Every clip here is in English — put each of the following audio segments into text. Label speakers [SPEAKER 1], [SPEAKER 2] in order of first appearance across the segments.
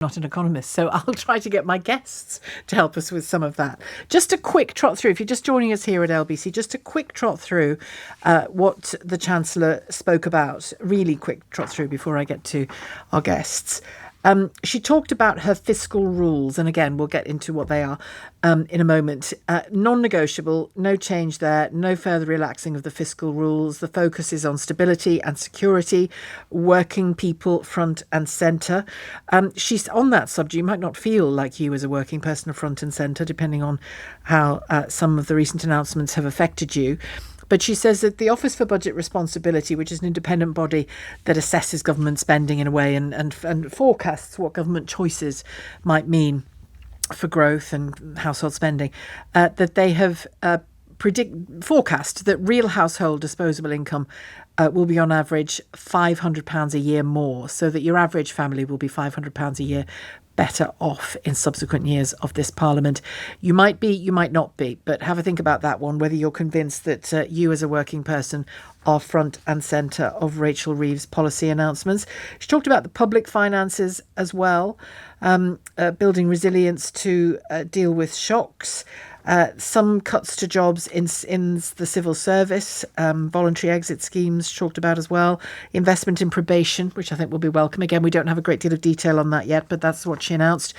[SPEAKER 1] not an economist, so I'll try to get my guests to help us with some of that. Just a quick trot through, if you're just joining us here at LBC, just a quick trot through what the Chancellor spoke about. Really quick trot through before I get to our guests. She talked about her fiscal rules, and again, we'll get into what they are in a moment. Non-negotiable, no change there, no further relaxing of the fiscal rules. The focus is on stability and security, working people front and centre. She's on that subject. You might not feel like you as a working person are front and centre, depending on how some of the recent announcements have affected you. But she says that the Office for Budget Responsibility, which is an independent body that assesses government spending in a way and forecasts what government choices might mean for growth and household spending, that they have forecast that real household disposable income will be on average £500 a year more, so that your average family will be £500 a year better off in subsequent years of this Parliament. You might be, you might not be, but have a think about that one, whether you're convinced that you as a working person are front and centre of Rachel Reeves' policy announcements. She talked about the public finances as well, building resilience to deal with shocks. Some cuts to jobs in the civil service, voluntary exit schemes talked about as well, investment in probation, which I think will be welcome. Again, we don't have a great deal of detail on that yet, but that's what she announced.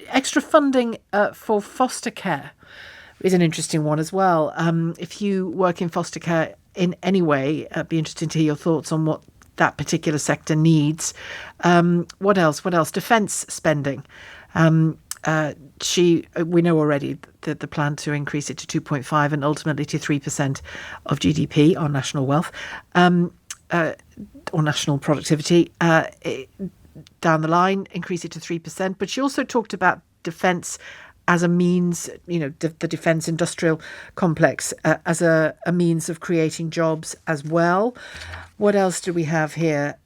[SPEAKER 1] Extra funding for foster care is an interesting one as well. If you work in foster care in any way, I'd be interested to hear your thoughts on what that particular sector needs. What else? Defence spending. We know already that the plan to increase it to 2.5 and ultimately to 3% of GDP, our national wealth, or national productivity, down the line, increase it to 3%. But she also talked about defence as a means, the defence industrial complex as a means of creating jobs as well. What else do we have here?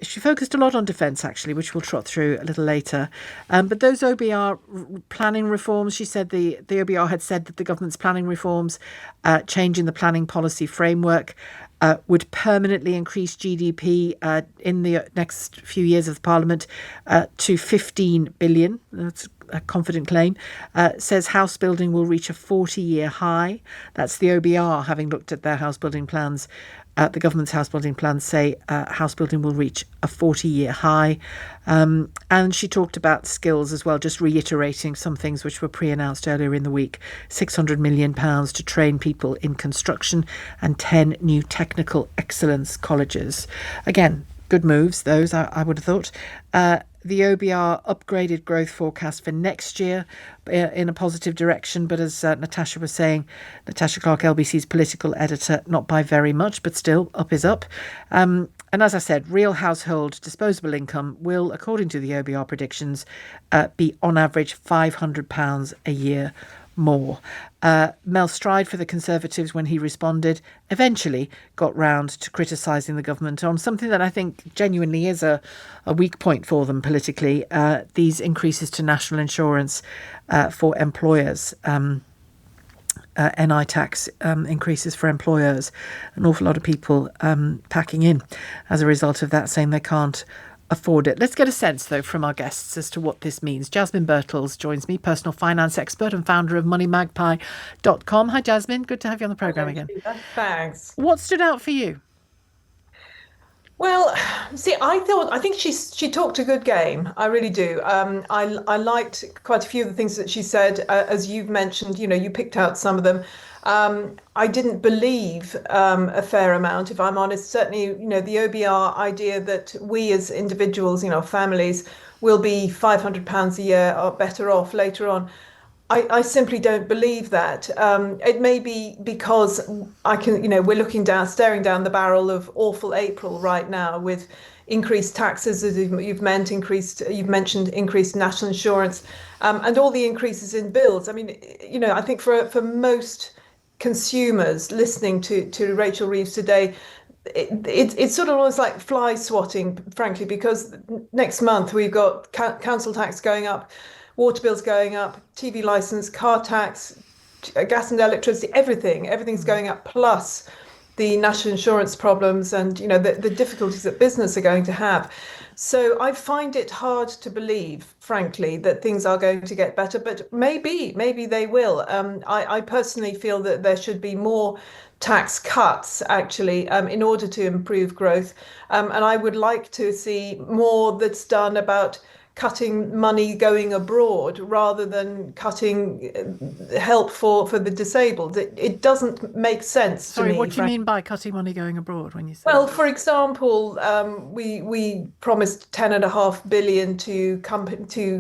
[SPEAKER 1] She focused a lot on defence, actually, which we'll trot through a little later. But those OBR planning reforms, she said the OBR had said that the government's planning reforms, changing the planning policy framework, would permanently increase GDP in the next few years of the Parliament to 15 billion. That's a confident claim. Says house building will reach a 40-year high. That's the OBR having looked at their house building plans. The government's house building plans say house building will reach a 40-year high. And she talked about skills as well, just reiterating some things which were pre-announced earlier in the week. £600 million to train people in construction and 10 new technical excellence colleges. Again, good moves, those, I would have thought. The OBR upgraded growth forecast for next year in a positive direction. But as Natasha was saying, Natasha Clark, LBC's political editor, not by very much, but still, up is up. And as I said, real household disposable income will, according to the OBR predictions, be on average £500 a year more. Mel Stride for the Conservatives, when he responded, eventually got round to criticising the government on something that I think genuinely is a weak point for them politically, these increases to national insurance for employers. NI tax increases for employers. An awful lot of people packing in as a result of that, saying they can't afford it. Let's get a sense, though, from our guests as to what this means. Jasmine Birtles joins me, personal finance expert and founder of moneymagpie.com. Hi, Jasmine. Good to have you on the programme again.
[SPEAKER 2] Thanks.
[SPEAKER 1] What stood out for you?
[SPEAKER 2] Well, see, I think she talked a good game. I really do. I liked quite a few of the things that she said. As you've mentioned, you picked out some of them. I didn't believe a fair amount, if I'm honest. Certainly, the OBR idea that we as individuals, families, will be £500 a year or better off later on. I simply don't believe that. It may be because we're staring down the barrel of awful April right now with increased taxes, as you've mentioned increased national insurance, and all the increases in bills. I mean, I think for most consumers listening to Rachel Reeves today, it's sort of almost like fly swatting, frankly, because next month we've got council tax going up, water bills going up, TV license, car tax, gas and electricity, everything's going up, plus the national insurance problems and the difficulties that business are going to have. So I find it hard to believe, frankly, that things are going to get better, but maybe they will. I personally feel that there should be more tax cuts, actually, in order to improve growth. And I would like to see more that's done about cutting money going abroad rather than cutting help for the disabled. It doesn't make sense to
[SPEAKER 1] Sorry,
[SPEAKER 2] me,
[SPEAKER 1] what do you
[SPEAKER 2] frankly.
[SPEAKER 1] mean by cutting money going abroad when you say
[SPEAKER 2] Well,
[SPEAKER 1] that?
[SPEAKER 2] for example, we promised 10.5 billion to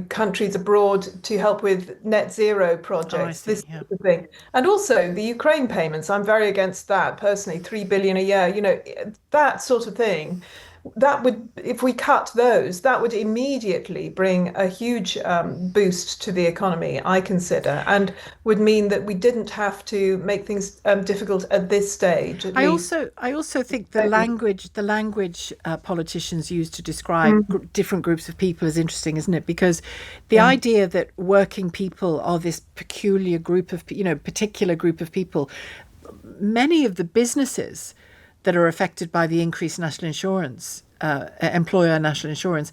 [SPEAKER 2] countries abroad to help with net zero
[SPEAKER 1] Oh, I
[SPEAKER 2] projects, this
[SPEAKER 1] see. Yeah.
[SPEAKER 2] sort of thing. And also the Ukraine payments. I'm very against that personally, 3 billion a year, that sort of thing. That would, if we cut those, that would immediately bring a huge boost to the economy, I consider, and would mean that we didn't have to make things difficult at this stage, at least.
[SPEAKER 1] I also think the language politicians use to describe different groups of people is interesting, isn't it? Because the
[SPEAKER 2] Yeah.
[SPEAKER 1] idea that working people are this peculiar group of, particular group of people, many of the businesses that are affected by the increased national insurance, employer national insurance,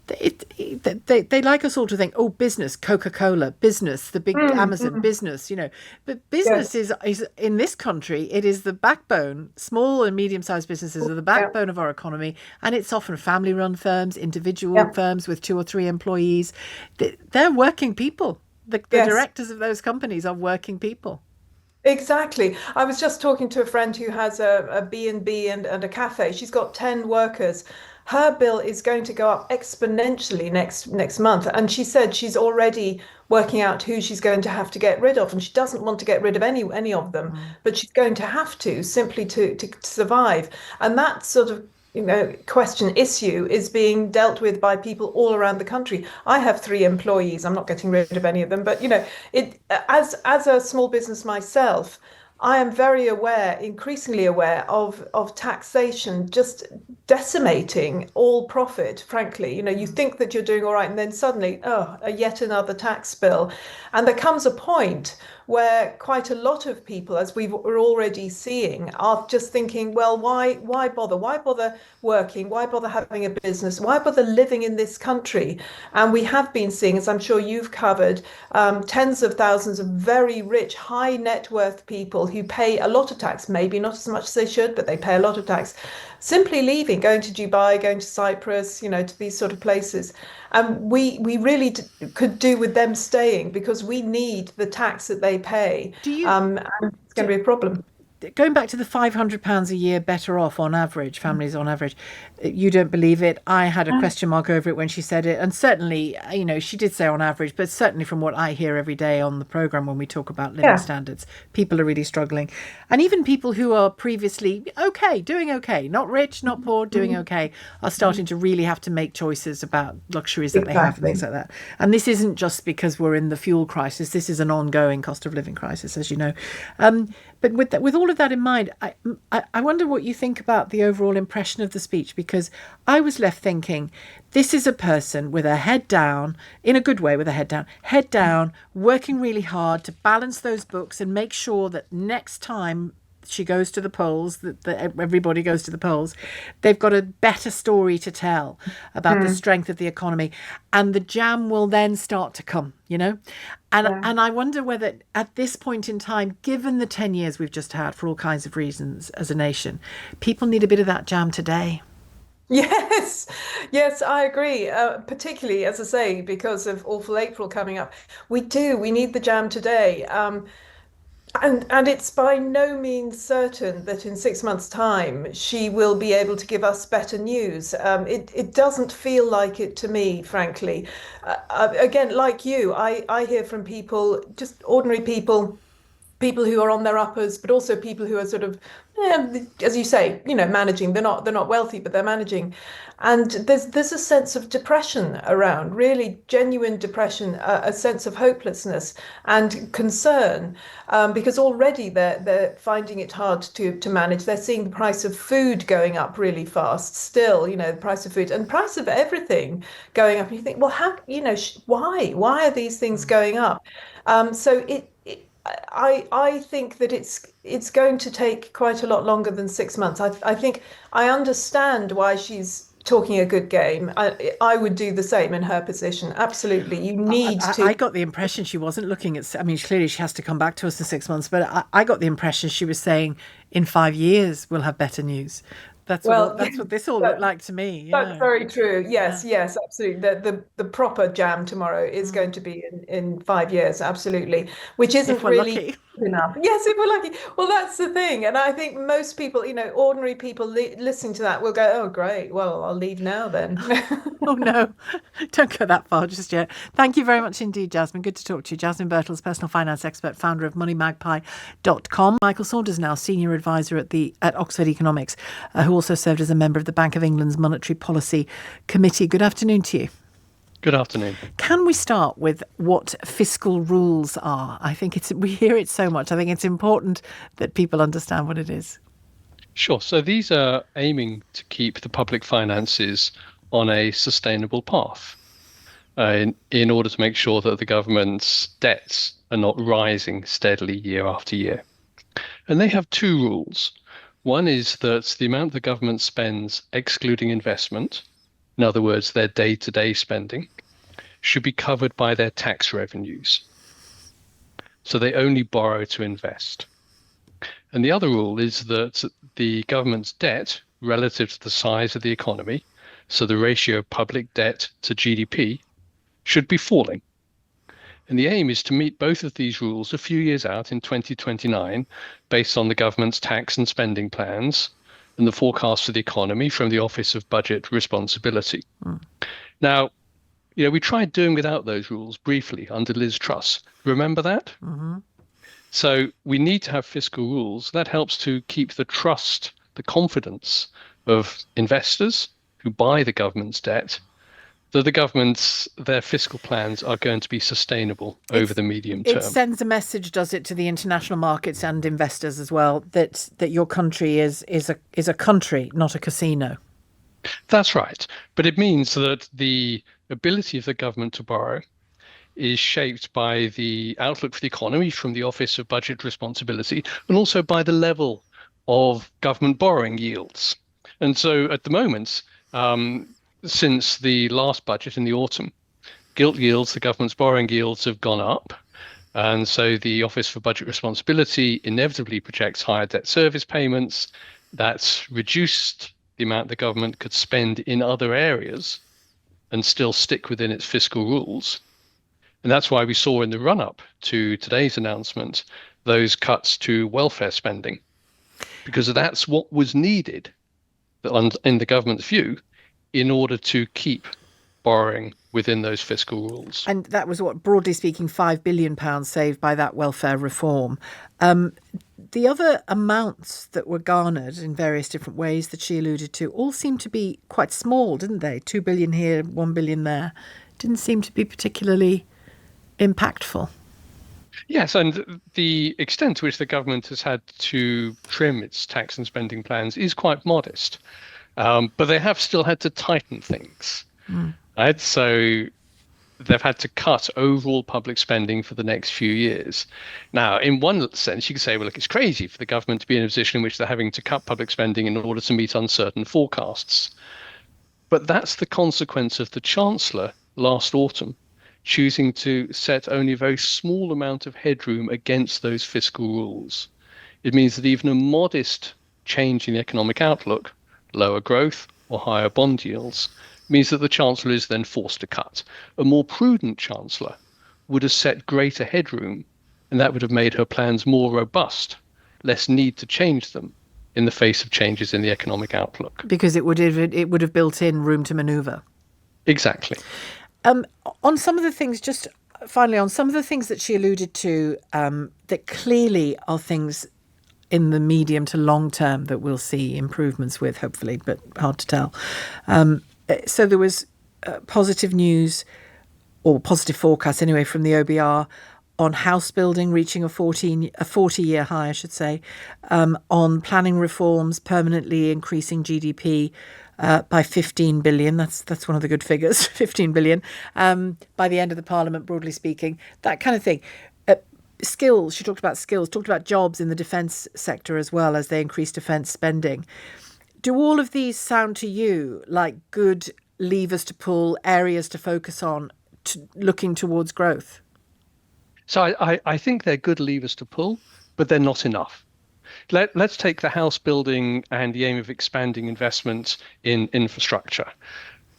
[SPEAKER 1] they like us all to think, oh, business, Coca-Cola, business, the big
[SPEAKER 2] Mm,
[SPEAKER 1] Amazon,
[SPEAKER 2] mm,
[SPEAKER 1] business, but business
[SPEAKER 2] yes.
[SPEAKER 1] is in this country, it is the backbone. Small and medium-sized businesses are the
[SPEAKER 2] Yeah.
[SPEAKER 1] backbone of our economy, and it's often family-run firms, individual
[SPEAKER 2] Yeah.
[SPEAKER 1] firms with 2 or 3 employees. They're working people. The
[SPEAKER 2] Yes.
[SPEAKER 1] directors of those companies are working people.
[SPEAKER 2] Exactly. I was just talking to a friend who has a B&B and a cafe. She's got 10 workers. Her bill is going to go up exponentially next month. And she said she's already working out who she's going to have to get rid of. And she doesn't want to get rid of any of them,
[SPEAKER 1] Mm.
[SPEAKER 2] but she's going to have to simply to survive. And that sort of question issue is being dealt with by people all around the country. I have 3 employees. I'm not getting rid of any of them, but it as a small business myself, I am very aware, increasingly aware of taxation just decimating all profit, frankly. You
[SPEAKER 1] Mm.
[SPEAKER 2] think that you're doing all right, and then suddenly, oh, yet another tax bill. And there comes a point where quite a lot of people, as we're already seeing, are just thinking, well, why bother? Why bother working? Why bother having a business? Why bother living in this country? And we have been seeing, as I'm sure you've covered, tens of thousands of very rich, high net worth people who pay a lot of tax, maybe not as much as they should, but they pay a lot of tax, simply leaving, going to Dubai, going to Cyprus, to these sort of places. And we really could do with them staying because we need the tax that they pay.
[SPEAKER 1] Do you
[SPEAKER 2] And it's going
[SPEAKER 1] do,
[SPEAKER 2] to be a problem.
[SPEAKER 1] going back to the £500 a year better off on average, families on average, you don't believe it. I had a question mark over it when she said it. And certainly, she did say on average, but certainly from what I hear every day on the programme when we talk about living
[SPEAKER 2] Yeah.
[SPEAKER 1] standards, people are really struggling. And even people who are previously okay, doing okay, not rich, not poor, doing
[SPEAKER 2] Mhm.
[SPEAKER 1] okay, are starting to really have to make choices about luxuries that they have and things
[SPEAKER 2] Exactly.
[SPEAKER 1] like that. And this isn't just because we're in the fuel crisis. This is an ongoing cost of living crisis, as you know. But with all of that in mind, I wonder what you think about the overall impression of the speech, because I was left thinking this is a person with her head down, in a good way, with her head down, working really hard to balance those books and make sure that next time she goes to the polls, that everybody goes to the polls, they've got a better story to tell about the
[SPEAKER 2] Mm.
[SPEAKER 1] strength of the economy, and the jam will then start to come. And
[SPEAKER 2] Yeah.
[SPEAKER 1] and I wonder whether at this point in time, given the 10 years we've just had for all kinds of reasons as a nation, people need a bit of that jam today.
[SPEAKER 2] Yes, yes, I agree. Particularly, as I say, because of Awful April coming up, we do. We need the jam today. And it's by no means certain that in 6 months' time she will be able to give us better news. It doesn't feel like it to me, frankly. Again, like you, I hear from people, just ordinary people who are on their uppers, but also people who are sort of, as you say, managing. They're not wealthy, but they're managing, and there's a sense of depression around, really genuine depression, a sense of hopelessness and concern, because already they're finding it hard to manage. They're seeing the price of food going up really fast. Still, the price of food and price of everything going up, and you think, well, how, why are these things
[SPEAKER 1] Mm.
[SPEAKER 2] going up? So I think that it's going to take quite a lot longer than 6 months. I think I understand why she's talking a good game. I would do the same in her position. Absolutely. You need
[SPEAKER 1] I
[SPEAKER 2] to.
[SPEAKER 1] got the impression she wasn't looking at. I mean, clearly she has to come back to us in 6 months, but I got the impression she was saying in 5 years we'll have better news.
[SPEAKER 2] Well,
[SPEAKER 1] That's what this all looked
[SPEAKER 2] that,
[SPEAKER 1] like to me.
[SPEAKER 2] that's very true.
[SPEAKER 1] Yeah.
[SPEAKER 2] Yes, yes, absolutely. The proper jam tomorrow is going to be in 5 years, absolutely, which
[SPEAKER 1] If
[SPEAKER 2] isn't
[SPEAKER 1] we're
[SPEAKER 2] really
[SPEAKER 1] lucky.
[SPEAKER 2] enough. Yes, if we're lucky. Well, that's the thing. And I think most people, ordinary people listening to that will go, oh, great. Well, I'll leave now then.
[SPEAKER 1] Oh no, don't go that far just yet. Thank you very much indeed, Jasmine. Good to talk to you. Jasmine Birtles, personal finance expert, founder of moneymagpie.com. Michael Saunders now senior advisor at Oxford Economics, who also served as a member of the Bank of England's Monetary Policy Committee. Good afternoon to you.
[SPEAKER 3] Good afternoon.
[SPEAKER 1] Can we start with what fiscal rules are? I think we hear it so much. I think it's important that people understand what it is.
[SPEAKER 3] Sure. So these are aiming to keep the public finances on a sustainable path in order to make sure that the government's debts are not rising steadily year after year. And they have two rules. One is that the amount the government spends excluding investment, in other words, their day-to-day spending, should be covered by their tax revenues. So they only borrow to invest. And the other rule is that the government's debt relative to the size of the economy, so the ratio of public debt to GDP, should be falling. And the aim is to meet both of these rules a few years out in 2029, based on the government's tax and spending plans and the forecast for the economy from the Office of Budget Responsibility. Now, we tried doing without those rules briefly under Liz Truss. Remember that?
[SPEAKER 1] Mm-hmm.
[SPEAKER 3] So we need to have fiscal rules. That helps to keep the trust, the confidence of investors who buy the government's debt, that their fiscal plans are going to be sustainable over the medium term.
[SPEAKER 1] It sends a message, does it, to the international markets and investors as well, that your country is a country, not a casino.
[SPEAKER 3] That's right. But it means that the ability of the government to borrow is shaped by the outlook for the economy from the Office of Budget Responsibility and also by the level of government borrowing yields. And so at the moment, since the last budget in the autumn, gilt yields, the government's borrowing yields have gone up. And so the Office for Budget Responsibility inevitably projects higher debt service payments. That's reduced the amount the government could spend in other areas and still stick within its fiscal rules. And that's why we saw in the run-up to today's announcement those cuts to welfare spending, because that's what was needed, in the government's view, in order to keep borrowing within those fiscal rules.
[SPEAKER 1] And that was what, broadly speaking, £5 billion saved by that welfare reform. The other amounts that were garnered in various different ways that she alluded to all seemed to be quite small, didn't they? 2 billion here, 1 billion there. Didn't seem to be particularly impactful.
[SPEAKER 3] Yes, and the extent to which the government has had to trim its tax and spending plans is quite modest. But they have still had to tighten things. Right? So they've had to cut overall public spending for the next few years. Now, in one sense, you could say, well, look, it's crazy for the government to be in a position in which they're having to cut public spending in order to meet uncertain forecasts. But that's the consequence of the Chancellor last autumn choosing to set only a very small amount of headroom against those fiscal rules. It means that even a modest change in the economic outlook, lower growth or higher bond yields, means that the Chancellor is then forced to cut. A more prudent Chancellor would have set greater headroom, and that would have made her plans more robust, less need to change them in the face of changes in the economic outlook.
[SPEAKER 1] Because it would have built in room to manoeuvre.
[SPEAKER 3] Exactly.
[SPEAKER 1] On some of the things, just finally, on some of the things that she alluded to, that clearly are things in the medium to long term that we'll see improvements with, hopefully, but hard to tell. So there was positive news, or positive forecast anyway, from the OBR on house building reaching a 40-year high, I should say, on planning reforms permanently increasing GDP by 15 billion. That's one of the good figures, 15 billion, by the end of the Parliament, broadly speaking, that kind of thing. Skills, she talked about skills, talked about jobs in the defence sector as well as they increase defence spending. Do all of these sound to you like good levers to pull, areas to focus on, looking towards growth?
[SPEAKER 3] So I think they're good levers to pull, but they're not enough. Let's take the house building and the aim of expanding investment in infrastructure.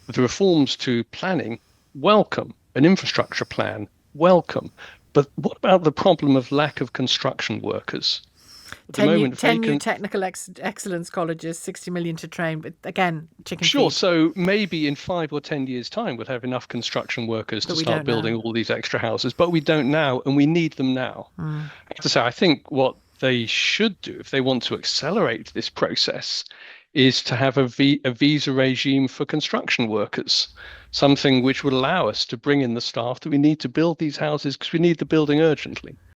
[SPEAKER 3] The reforms to planning, welcome. An infrastructure plan, welcome. But what about the problem of lack of construction workers? At the
[SPEAKER 1] 10
[SPEAKER 3] moment,
[SPEAKER 1] 10 new technical excellence colleges, 60 million to train, but again, chicken
[SPEAKER 3] Sure.
[SPEAKER 1] feed.
[SPEAKER 3] So maybe in 5 or 10 years' time, we'll have enough construction workers to start building all these extra houses, but we don't now, and we need them now. I have to say, I think what they should do if they want to accelerate this process is to have a visa regime for construction workers, something which would allow us to bring in the staff that we need to build these houses because we need the building urgently.